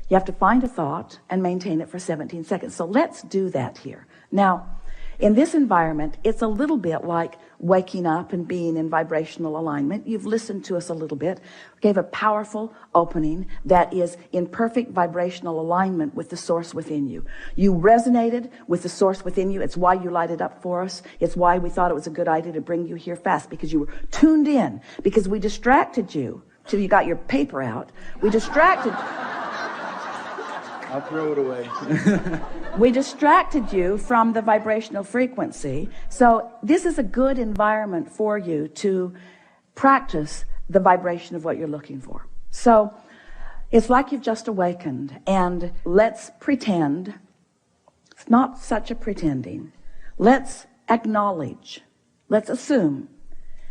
You have to find a thought and maintain it for 17 seconds. So let's do that here. Now, in this environment, it's a little bit like waking up and being in vibrational alignment. You've listened to us a little bit. We gave a powerful opening that is in perfect vibrational alignment with the source within you. You resonated with the source within you. It's why you lighted up for us. It's why we thought it was a good idea to bring you here fast, because you were tuned in, because we distracted you till you got your paper out. We distracted I'll throw it away. We distracted you from the vibrational frequency. So this is a good environment for you to practice the vibration of what you're looking for. So it's like you've just awakened, and let's pretend. It's not such a pretending. Let's acknowledge, let's assume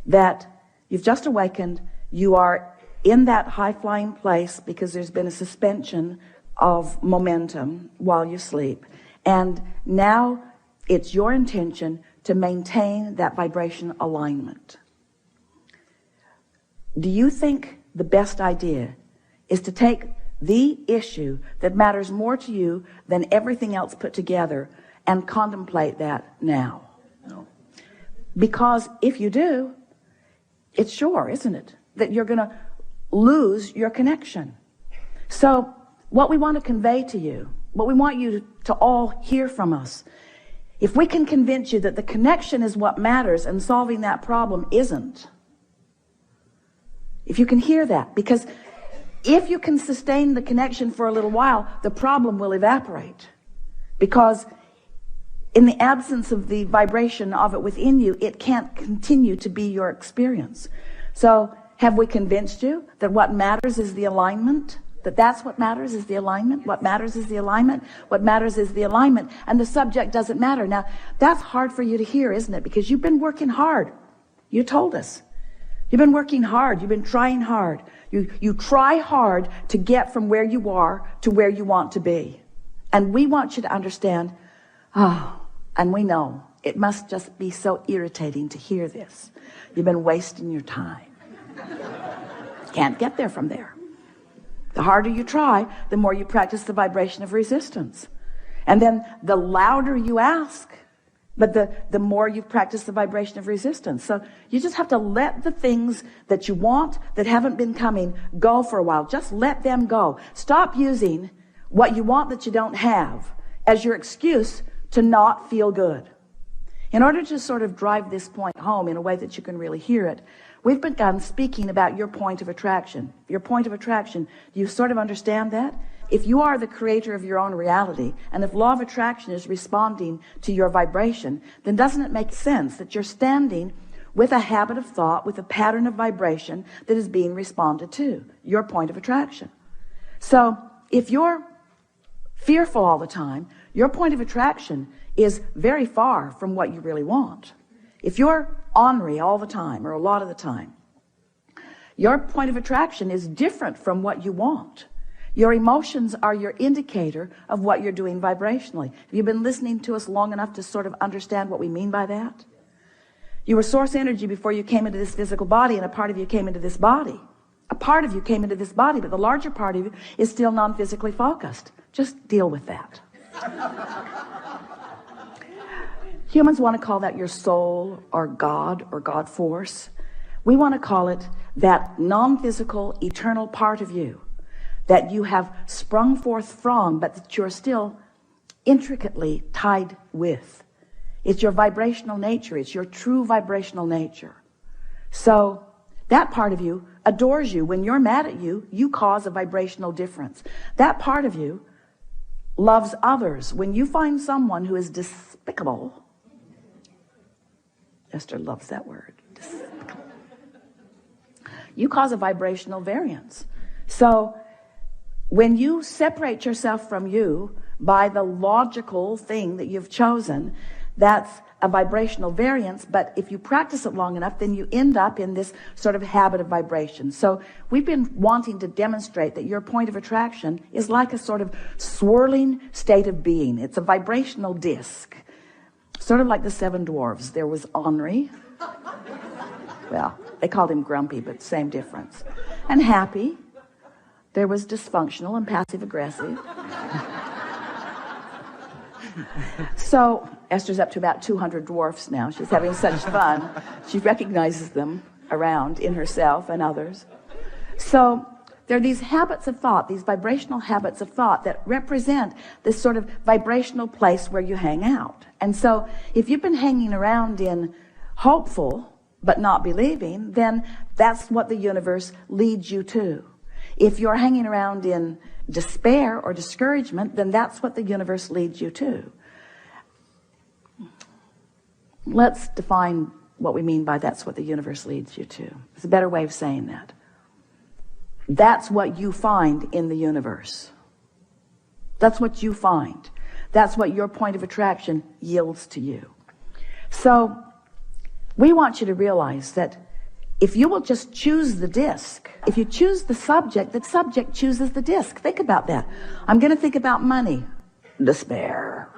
that you've just awakened. You are in that high-flying place because there's been a suspension of momentum while you sleep. And now it's your intention to maintain that vibration alignment. Do you think the best idea is to take the issue that matters more to you than everything else put together and contemplate that now? No. Because if you do, it's sure, isn't it, that you're going to lose your connection. So what we want to convey to you, what we want you to all hear from us, if we can convince you that the connection is what matters and solving that problem isn't, if you can hear that, because if you can sustain the connection for a little while, the problem will evaporate, because in the absence of the vibration of it within you, it can't continue to be your experience. So have we convinced you that what matters is the alignment? That's what matters is the alignment. What matters is the alignment. What matters is the alignment. And the subject doesn't matter. Now, that's hard for you to hear, isn't it? Because you've been working hard. You told us. You've been working hard. You've been trying hard. You try hard to get from where you are to where you want to be. And we want you to understand, and we know, it must just be so irritating to hear this. You've been wasting your time. Can't get there from there. The harder you try, the more you practice the vibration of resistance. And then the louder you ask, but the more you practice the vibration of resistance. So you just have to let the things that you want that haven't been coming go for a while. Just let them go. Stop using what you want that you don't have as your excuse to not feel good. In order to sort of drive this point home in a way that you can really hear it, we've begun speaking about your point of attraction. Your point of attraction, do you sort of understand that? If you are the creator of your own reality, and if law of attraction is responding to your vibration, then doesn't it make sense that you're standing with a habit of thought, with a pattern of vibration that is being responded to, your point of attraction? So if you're fearful all the time, your point of attraction is very far from what you really want. If you're ornery all the time, or a lot of the time, your point of attraction is different from what you want. Your emotions are your indicator of what you're doing vibrationally. Have you been listening to us long enough to sort of understand what we mean by that? You were source energy before you came into this physical body, and a part of you came into this body. A part of you came into this body, but the larger part of you is still non-physically focused. Just deal with that. Humans want to call that your soul or God force. We want to call it that non-physical, eternal part of you that you have sprung forth from, but that you're still intricately tied with. It's your vibrational nature. It's your true vibrational nature. So that part of you adores you. When you're mad at you, you cause a vibrational difference. That part of you loves others. When you find someone who is despicable, Esther loves that word, despicable, you cause a vibrational variance. So when you separate yourself from you by the logical thing that you've chosen, that's a vibrational variance. But if you practice it long enough, then you end up in this sort of habit of vibration. So we've been wanting to demonstrate that your point of attraction is like a sort of swirling state of being. It's a vibrational disc, sort of like the seven dwarves. There was Henri. Well, they called him grumpy, but same difference. And happy. There was dysfunctional and passive aggressive. So Esther's up to about 200 dwarfs now. She's having such fun. She recognizes them around in herself and others. So there are these habits of thought, these vibrational habits of thought that represent this sort of vibrational place where you hang out. And so if you've been hanging around in hopeful but not believing, then that's what the universe leads you to. If you're hanging around in despair or discouragement, then that's what the universe leads you to. Let's define what we mean by that's what the universe leads you to. It's a better way of saying that. That's what you find in the universe. That's what you find. That's what your point of attraction yields to you. So we want you to realize that if you will just choose the disc, if you choose the subject chooses the disc. Think about that. I'm going to think about money. Despair.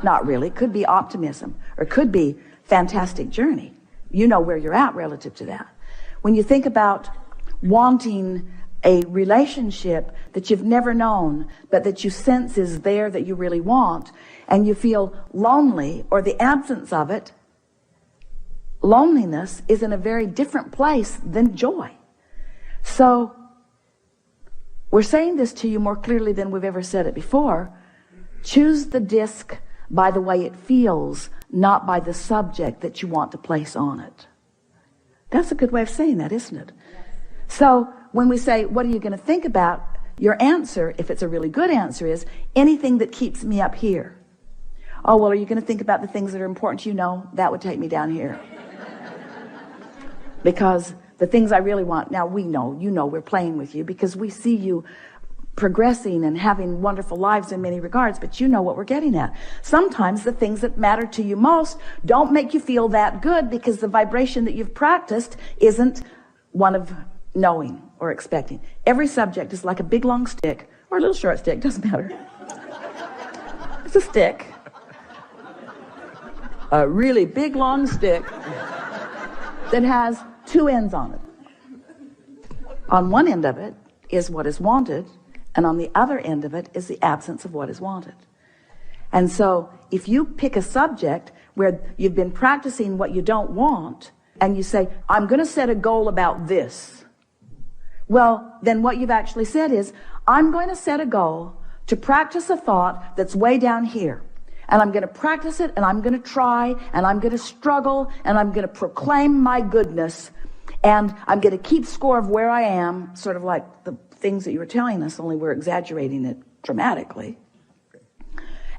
Not really. Could be optimism, or could be fantastic journey. You know where you're at relative to that. When you think about wanting a relationship that you've never known, but that you sense is there, that you really want, and you feel lonely or the absence of it, loneliness is in a very different place than joy. So we're saying this to you more clearly than we've ever said it before. Choose the disc by the way it feels, not by the subject that you want to place on it. That's a good way of saying that, isn't it? So when we say, what are you going to think about? Your answer, if it's a really good answer, is anything that keeps me up here. Oh, well, are you going to think about the things that are important to you? No, that would take me down here. Because the things I really want, now we know, you know, we're playing with you because we see you progressing and having wonderful lives in many regards, but you know what we're getting at. Sometimes the things that matter to you most don't make you feel that good because the vibration that you've practiced isn't one of knowing or expecting. Every subject is like a big long stick or a little short stick, doesn't matter. It's a stick. A really big long stick that has two ends on it. On one end of it is what is wanted, and on the other end of it is the absence of what is wanted. And so if you pick a subject where you've been practicing what you don't want, and you say, I'm going to set a goal about this, well, then what you've actually said is, I'm going to set a goal to practice a thought that's way down here. And I'm going to practice it, and I'm going to try, and I'm going to struggle, and I'm going to proclaim my goodness, and I'm going to keep score of where I am, sort of like the things that you were telling us, only we're exaggerating it dramatically.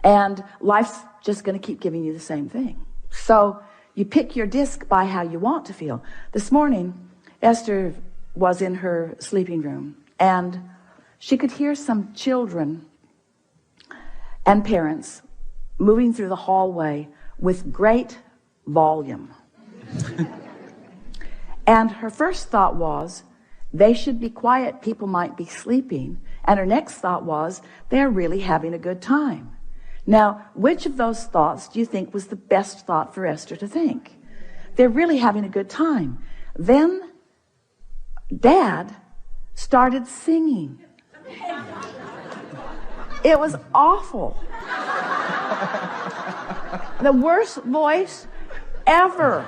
And life's just going to keep giving you the same thing. So you pick your disc by how you want to feel. This morning, Esther was in her sleeping room, and she could hear some children and parents moving through the hallway with great volume. And her first thought was, they should be quiet, people might be sleeping. And her next thought was, they're really having a good time. Now, which of those thoughts do you think was the best thought for Esther to think? They're really having a good time. Then Dad started singing. It was awful. The worst voice ever.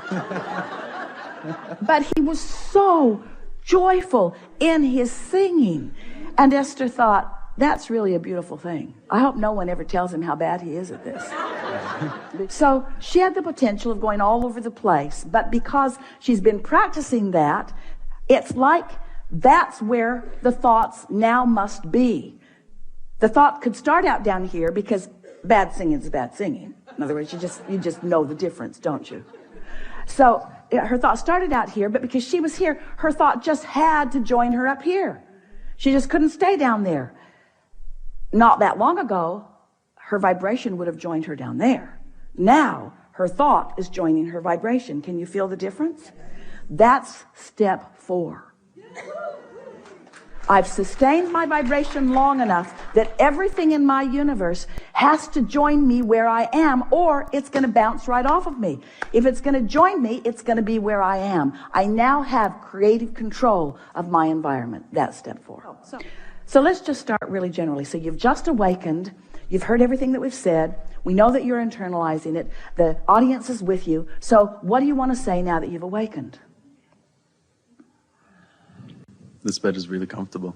But he was so joyful in his singing. And Esther thought, that's really a beautiful thing. I hope no one ever tells him how bad he is at this. So she had the potential of going all over the place. But because she's been practicing that, it's like that's where the thoughts now must be. The thought could start out down here because bad singing is bad singing. In other words, you just know the difference, don't you? So her thought started out here, but because she was here, her thought just had to join her up here. She just couldn't stay down there. Not that long ago, her vibration would have joined her down there. Now, her thought is joining her vibration. Can you feel the difference? That's step 4. I've sustained my vibration long enough that everything in my universe has to join me where I am, or it's going to bounce right off of me. If it's going to join me, it's going to be where I am. I now have creative control of my environment. That's step 4. So let's just start really generally. So you've just awakened. You've heard everything that we've said. We know that you're internalizing it. The audience is with you. So what do you want to say now that you've awakened? This bed is really comfortable.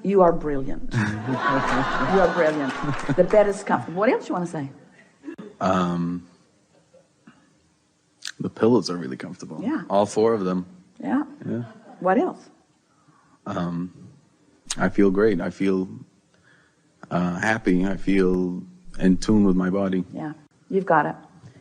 You are brilliant. You are brilliant. The bed is comfortable. What else you want to say? The pillows are really comfortable. Yeah. All 4 of them. Yeah. Yeah. What else? I feel great. I feel happy. I feel in tune with my body. Yeah. You've got it.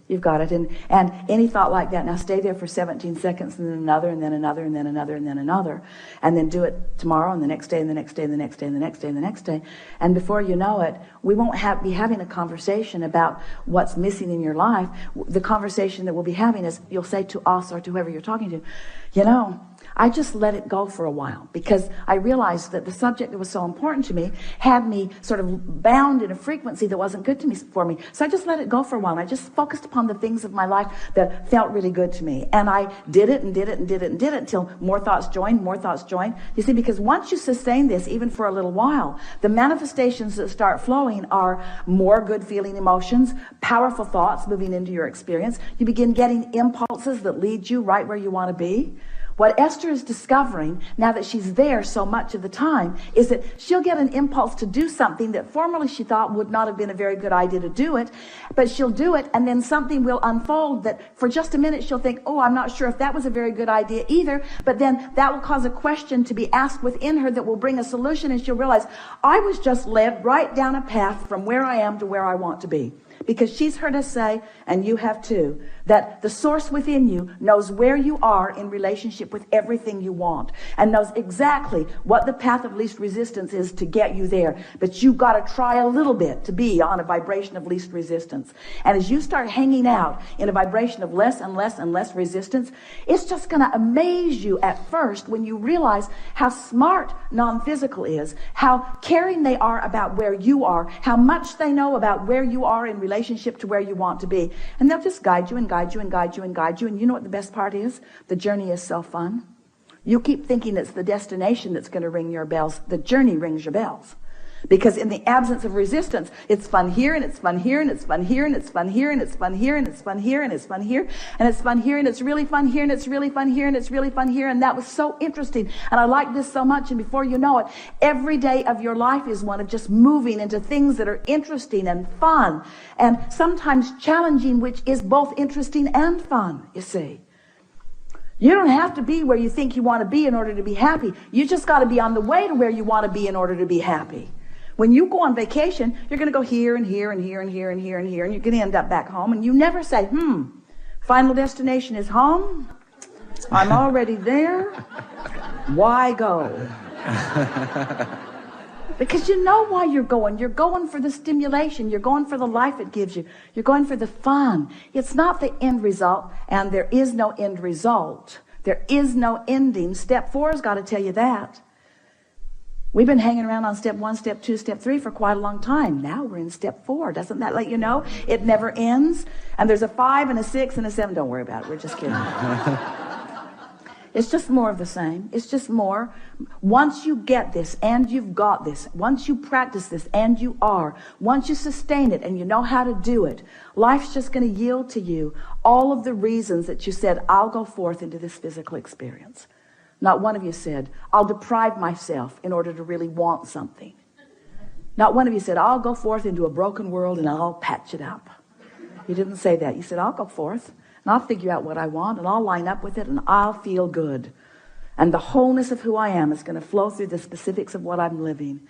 You've got it. And any thought like that, now stay there for 17 seconds and then another and then another and then another and then another. And then do it tomorrow and the next day and the next day and the next day and the next day and the next day. And before you know it, we won't be having a conversation about what's missing in your life. The conversation that we'll be having is you'll say to us or to whoever you're talking to, you know, I just let it go for a while because I realized that the subject that was so important to me had me sort of bound in a frequency that wasn't good to me for me. So I just let it go for a while. And I just focused upon the things of my life that felt really good to me. And I did it and did it and did it and did it until more thoughts joined, more thoughts joined. You see, because once you sustain this, even for a little while, the manifestations that start flowing are more good feeling emotions, powerful thoughts moving into your experience. You begin getting impulses that lead you right where you want to be. What Esther is discovering, now that she's there so much of the time, is that she'll get an impulse to do something that formerly she thought would not have been a very good idea to do it, but she'll do it, and then something will unfold that for just a minute she'll think, oh, I'm not sure if that was a very good idea either, but then that will cause a question to be asked within her that will bring a solution, and she'll realize, I was just led right down a path from where I am to where I want to be. Because she's heard us say, and you have too, that the source within you knows where you are in relationship with everything you want and knows exactly what the path of least resistance is to get you there. But you've got to try a little bit to be on a vibration of least resistance. And as you start hanging out in a vibration of less and less and less resistance, it's just going to amaze you at first when you realize how smart non-physical is, how caring they are about where you are, how much they know about where you are in relationship to where you want to be. And they'll just guide you and guide you and guide you and guide you. And you know what the best part is? The journey is so fun. You keep thinking it's the destination that's going to ring your bells. The journey rings your bells. Because in the absence of resistance, it's fun here and it's fun here and it's fun here and it's fun here and it's fun here and it's fun here and it's fun here and it's fun here and it's really fun here and it's really fun here and it's really fun here. And that was so interesting. And I like this so much. And before you know it, every day of your life is one of just moving into things that are interesting and fun and sometimes challenging, which is both interesting and fun, you see. You don't have to be where you think you want to be in order to be happy. You just got to be on the way to where you want to be in order to be happy. When you go on vacation, you're going to go here and here and here and here and here and here, and you're going to end up back home, and you never say, final destination is home. I'm already there. Why go? Because you know why you're going. You're going for the stimulation. You're going for the life it gives you. You're going for the fun. It's not the end result, and there is no end result. There is no ending. Step 4 has got to tell you that. We've been hanging around on step 1, step 2, step 3 for quite a long time. Now we're in step 4. Doesn't that let you know? It never ends. And there's a 5 and a 6 and a 7. Don't worry about it. We're just kidding. It's just more of the same. It's just more. Once you get this and you've got this, once you practice this and you are, once you sustain it and you know how to do it, life's just going to yield to you all of the reasons that you said, I'll go forth into this physical experience. Not one of you said, I'll deprive myself in order to really want something. Not one of you said, I'll go forth into a broken world and I'll patch it up. You didn't say that. You said, I'll go forth and I'll figure out what I want and I'll line up with it and I'll feel good. And the wholeness of who I am is going to flow through the specifics of what I'm living.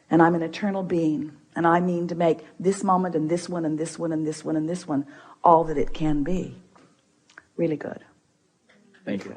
And I'm an eternal being. And I mean to make this moment and this one and this one and this one and this one all that it can be. Really good. Thank you.